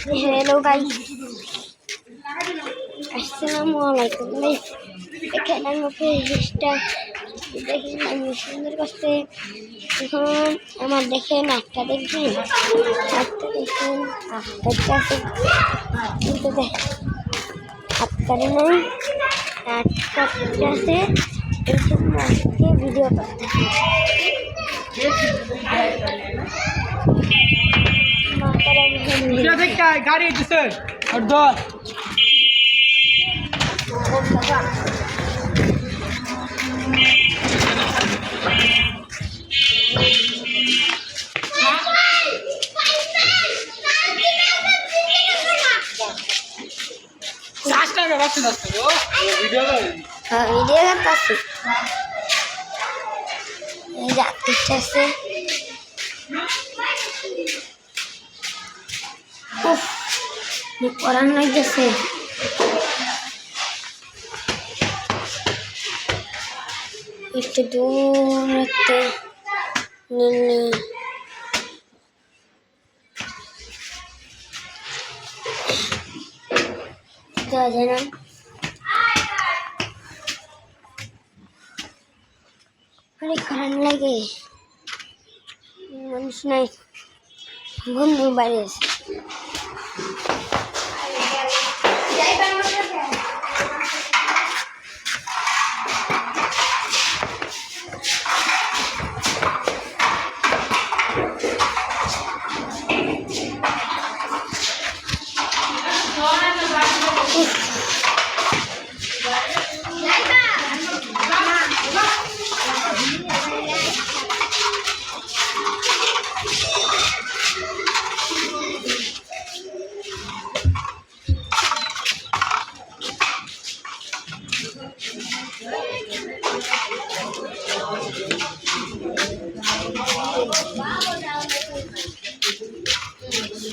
Hello guys, আসসালামু আলাইকুম guys. এখানে আমি ফেসটা দেখি আমি সুন্দর করতে। এখন আমার দেখেন একটা দেখবেন, একটা দেখেন একটা আছে, কিন্তু আপনারে নয় একটা আছে। এই জন্য আজকে ভিডিও করতে गाड़ी सर और दो लास्ट टाइम बात सुना करो वीडियो वीडियो करता है ये जाते कैसे उफ ये पढ़न लग जैसे इतने दूर रहते नीली जा जाना अरे करन लगे मनुष्य नहीं बंधु बारिश